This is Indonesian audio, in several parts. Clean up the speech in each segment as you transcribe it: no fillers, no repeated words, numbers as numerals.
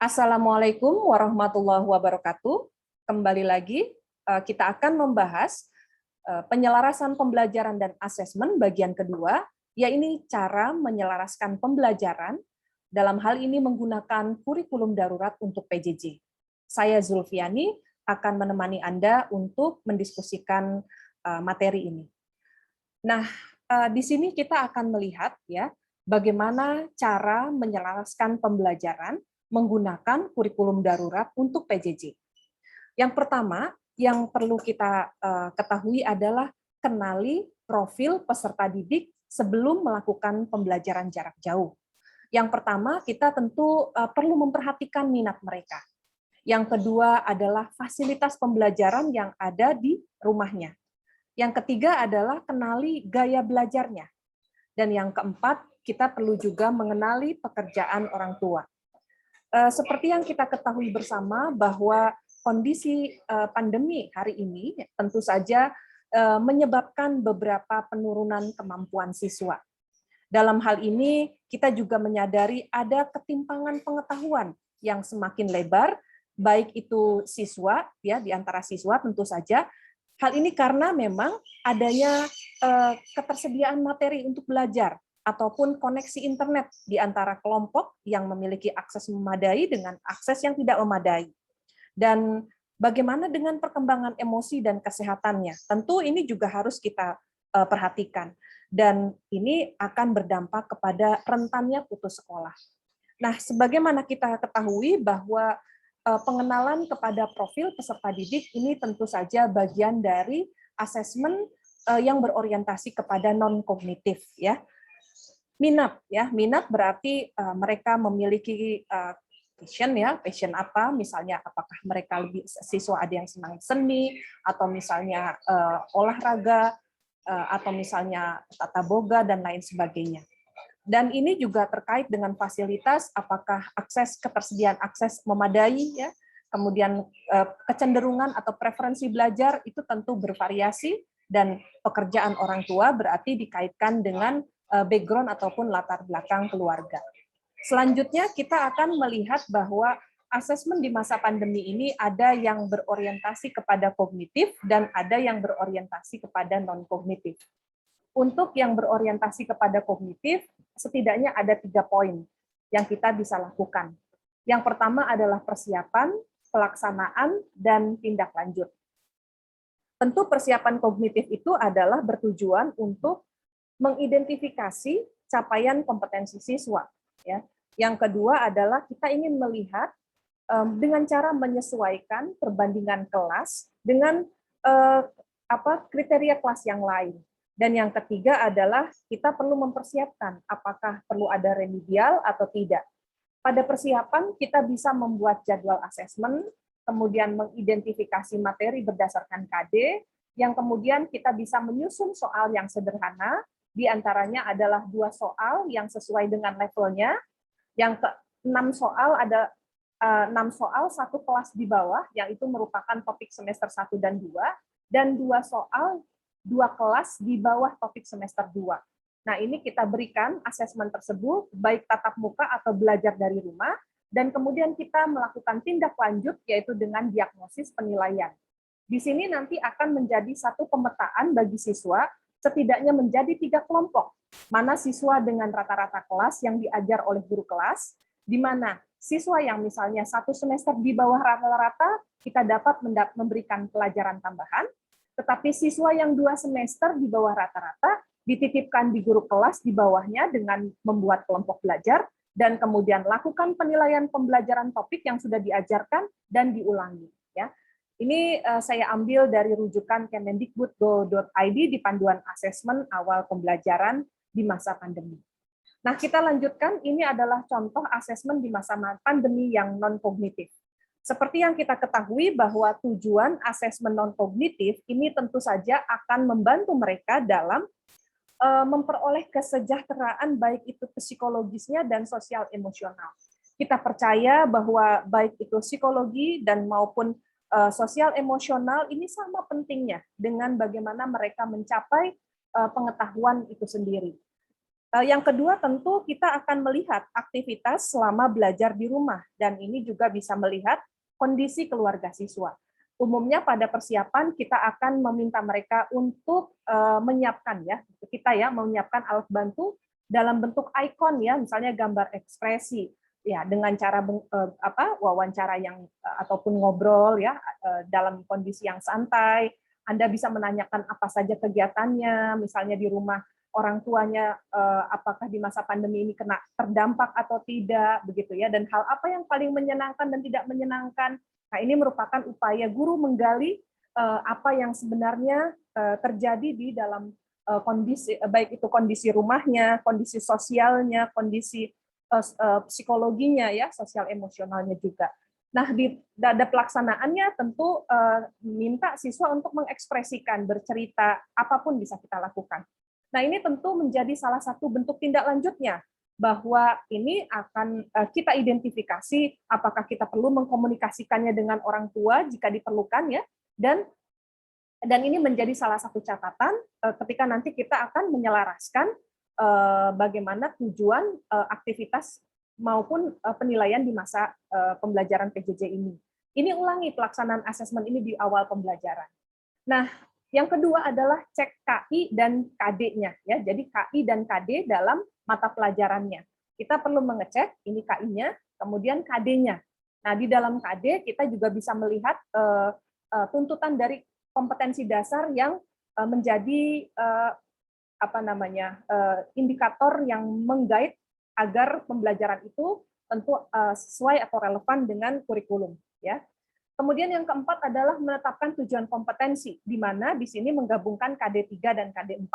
Assalamualaikum warahmatullahi wabarakatuh. Kembali lagi kita akan membahas penyelarasan pembelajaran dan asesmen bagian kedua, yaitu cara menyelaraskan pembelajaran dalam hal ini menggunakan kurikulum darurat untuk PJJ. Saya Zulfiani akan menemani Anda untuk mendiskusikan materi ini. Nah, di sini kita akan melihat ya bagaimana cara menyelaraskan pembelajaran menggunakan kurikulum darurat untuk PJJ. Yang pertama yang perlu kita ketahui adalah kenali profil peserta didik sebelum melakukan pembelajaran jarak jauh. Yang pertama, kita tentu perlu memperhatikan minat mereka. Yang kedua adalah fasilitas pembelajaran yang ada di rumahnya. Yang ketiga adalah kenali gaya belajarnya. Dan yang keempat, kita perlu juga mengenali pekerjaan orang tua. Seperti yang kita ketahui bersama bahwa kondisi pandemi hari ini tentu saja menyebabkan beberapa penurunan kemampuan siswa. Dalam hal ini kita juga menyadari ada ketimpangan pengetahuan yang semakin lebar, baik itu siswa ya di antara siswa tentu saja. Hal ini karena memang adanya ketersediaan materi untuk belajar ataupun koneksi internet di antara kelompok yang memiliki akses memadai dengan akses yang tidak memadai. Dan bagaimana dengan perkembangan emosi dan kesehatannya? Tentu ini juga harus kita perhatikan. Dan ini akan berdampak kepada rentannya putus sekolah. Nah, sebagaimana kita ketahui bahwa pengenalan kepada profil peserta didik ini tentu saja bagian dari asesmen yang berorientasi kepada non-kognitif ya. Minat berarti mereka memiliki passion ya, passion apa, misalnya apakah mereka lebih siswa ada yang senang seni atau misalnya olahraga atau misalnya tata boga dan lain sebagainya. Dan ini juga terkait dengan fasilitas, apakah ketersediaan akses memadai ya, kemudian kecenderungan atau preferensi belajar itu tentu bervariasi dan pekerjaan orang tua berarti dikaitkan dengan background ataupun latar belakang keluarga. Selanjutnya kita akan melihat bahwa asesmen di masa pandemi ini ada yang berorientasi kepada kognitif dan ada yang berorientasi kepada non-kognitif. Untuk yang berorientasi kepada kognitif, setidaknya ada 3 poin yang kita bisa lakukan. Yang pertama adalah persiapan, pelaksanaan, dan tindak lanjut. Tentu persiapan kognitif itu adalah bertujuan untuk mengidentifikasi capaian kompetensi siswa. Ya. Yang kedua adalah kita ingin melihat dengan cara menyesuaikan perbandingan kelas dengan kriteria kelas yang lain. Dan yang ketiga adalah kita perlu mempersiapkan apakah perlu ada remedial atau tidak. Pada persiapan kita bisa membuat jadwal asesmen, kemudian mengidentifikasi materi berdasarkan KD, yang kemudian kita bisa menyusun soal yang sederhana, di antaranya adalah 2 soal yang sesuai dengan levelnya, yang ke-6 soal ada 6 soal 1 kelas di bawah, yang itu merupakan topik semester 1 dan 2, dan 2 soal 2 kelas di bawah topik semester 2. Nah, ini kita berikan asesmen tersebut, baik tatap muka atau belajar dari rumah, dan kemudian kita melakukan tindak lanjut, yaitu dengan diagnosis penilaian. Di sini nanti akan menjadi satu pemetaan bagi siswa, setidaknya menjadi 3 kelompok, mana siswa dengan rata-rata kelas yang diajar oleh guru kelas, di mana siswa yang misalnya 1 semester di bawah rata-rata, kita dapat memberikan pelajaran tambahan, tetapi siswa yang 2 semester di bawah rata-rata, dititipkan di guru kelas di bawahnya dengan membuat kelompok belajar, dan kemudian lakukan penilaian pembelajaran topik yang sudah diajarkan dan diulangi. Ya. Ini saya ambil dari rujukan kemendikbud.go.id di panduan asesmen awal pembelajaran di masa pandemi. Nah, kita lanjutkan, ini adalah contoh asesmen di masa pandemi yang non-kognitif. Seperti yang kita ketahui bahwa tujuan asesmen non-kognitif ini tentu saja akan membantu mereka dalam memperoleh kesejahteraan baik itu psikologisnya dan sosial emosional. Kita percaya bahwa baik itu psikologi dan maupun sosial emosional ini sama pentingnya dengan bagaimana mereka mencapai pengetahuan itu sendiri. Yang kedua tentu kita akan melihat aktivitas selama belajar di rumah, dan ini juga bisa melihat kondisi keluarga siswa. Umumnya pada persiapan kita akan meminta mereka untuk menyiapkan menyiapkan alat bantu dalam bentuk ikon ya, misalnya gambar ekspresi ya, dengan cara wawancara yang ataupun ngobrol ya dalam kondisi yang santai. Anda bisa menanyakan apa saja kegiatannya, misalnya di rumah orang tuanya apakah di masa pandemi ini kena terdampak atau tidak, begitu ya, dan hal apa yang paling menyenangkan dan tidak menyenangkan. Nah, ini merupakan upaya guru menggali apa yang sebenarnya terjadi di dalam kondisi, baik itu kondisi rumahnya, kondisi sosialnya, kondisi psikologinya ya, sosial emosionalnya juga. Nah, di dada pelaksanaannya tentu minta siswa untuk mengekspresikan, bercerita, apapun bisa kita lakukan. Nah, ini tentu menjadi salah satu bentuk tindak lanjutnya, bahwa ini akan kita identifikasi apakah kita perlu mengkomunikasikannya dengan orang tua jika diperlukan ya, dan ini menjadi salah satu catatan ketika nanti kita akan menyelaraskan bagaimana tujuan aktivitas maupun penilaian di masa pembelajaran PJJ ini. Ini ulangi pelaksanaan asesmen ini di awal pembelajaran. Nah, yang kedua adalah cek KI dan KD-nya ya. Jadi KI dan KD dalam mata pelajarannya. Kita perlu mengecek ini KI-nya, kemudian KD-nya. Nah, di dalam KD kita juga bisa melihat tuntutan dari kompetensi dasar yang menjadi indikator yang menggait agar pembelajaran itu tentu sesuai atau relevan dengan kurikulum ya. Kemudian yang keempat adalah menetapkan tujuan kompetensi, di mana di sini menggabungkan KD3 dan KD4.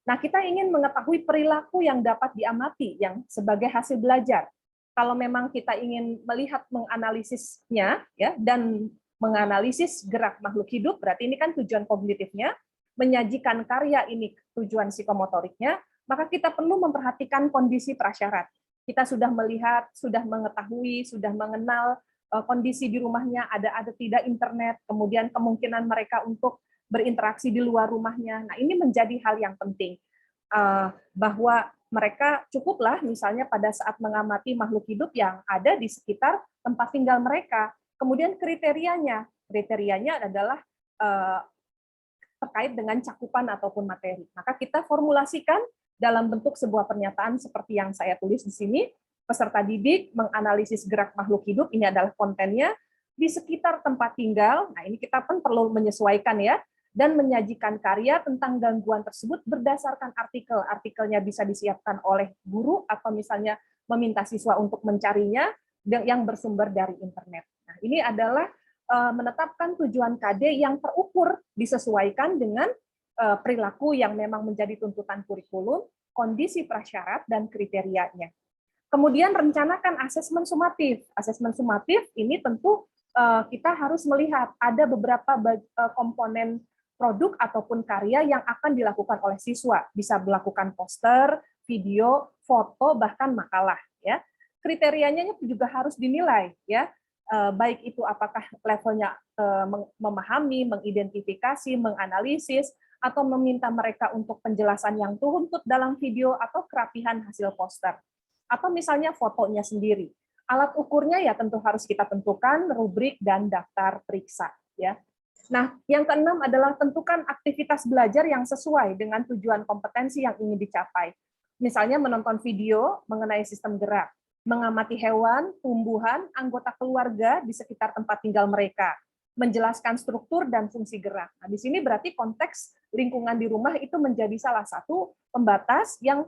Nah, kita ingin mengetahui perilaku yang dapat diamati yang sebagai hasil belajar. Kalau memang kita ingin melihat menganalisisnya ya, dan menganalisis gerak makhluk hidup, berarti ini kan tujuan kognitifnya, menyajikan karya ini tujuan psikomotoriknya, maka kita perlu memperhatikan kondisi prasyarat. Kita sudah melihat, sudah mengetahui, sudah mengenal kondisi di rumahnya, ada tidak internet, kemudian kemungkinan mereka untuk berinteraksi di luar rumahnya. Nah, ini menjadi hal yang penting, bahwa mereka cukuplah misalnya pada saat mengamati makhluk hidup yang ada di sekitar tempat tinggal mereka. Kemudian kriterianya adalah terkait dengan cakupan ataupun materi. Maka kita formulasikan dalam bentuk sebuah pernyataan seperti yang saya tulis di sini. Peserta didik menganalisis gerak makhluk hidup, ini adalah kontennya, di sekitar tempat tinggal. Nah, ini kita pun perlu menyesuaikan ya, dan menyajikan karya tentang gangguan tersebut berdasarkan artikel. Artikelnya bisa disiapkan oleh guru atau misalnya meminta siswa untuk mencarinya yang bersumber dari internet. Nah, ini adalah menetapkan tujuan KD yang terukur, disesuaikan dengan perilaku yang memang menjadi tuntutan kurikulum, kondisi prasyarat, dan kriterianya. Kemudian rencanakan asesmen sumatif. Asesmen sumatif ini tentu kita harus melihat ada beberapa komponen produk ataupun karya yang akan dilakukan oleh siswa. Bisa melakukan poster, video, foto, bahkan makalah. Ya. Kriterianya juga harus dinilai. Ya. Baik itu apakah levelnya memahami, mengidentifikasi, menganalisis, atau meminta mereka untuk penjelasan yang tuntut dalam video atau kerapihan hasil poster. Atau misalnya fotonya sendiri. Alat ukurnya ya tentu harus kita tentukan rubrik dan daftar periksa ya. Nah, yang keenam adalah tentukan aktivitas belajar yang sesuai dengan tujuan kompetensi yang ingin dicapai. Misalnya menonton video mengenai sistem gerak, mengamati hewan, tumbuhan, anggota keluarga di sekitar tempat tinggal mereka, menjelaskan struktur dan fungsi gerak. Nah, di sini berarti konteks lingkungan di rumah itu menjadi salah satu pembatas yang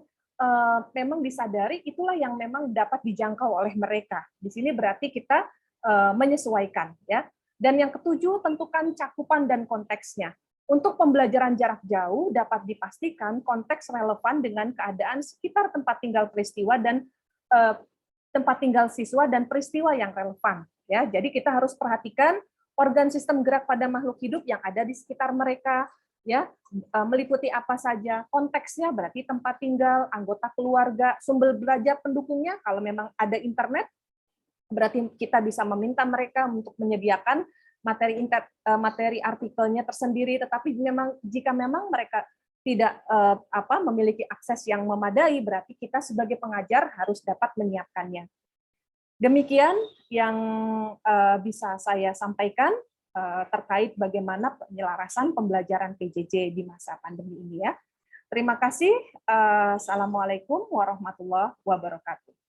memang disadari itulah yang memang dapat dijangkau oleh mereka. Di sini berarti kita menyesuaikan ya. Dan yang ketujuh, tentukan cakupan dan konteksnya. Untuk pembelajaran jarak jauh dapat dipastikan konteks relevan dengan keadaan sekitar tempat tinggal peristiwa dan tempat tinggal siswa dan peristiwa yang relevan ya. Jadi kita harus perhatikan organ sistem gerak pada makhluk hidup yang ada di sekitar mereka ya, meliputi apa saja, konteksnya berarti tempat tinggal, anggota keluarga, sumber belajar pendukungnya, kalau memang ada internet, berarti kita bisa meminta mereka untuk menyediakan materi artikelnya tersendiri, tetapi jika memang mereka tidak memiliki akses yang memadai, berarti kita sebagai pengajar harus dapat menyiapkannya. Demikian yang bisa saya sampaikan terkait bagaimana penyelarasan pembelajaran PJJ di masa pandemi ini ya. Terima kasih. Assalamualaikum warahmatullahi wabarakatuh.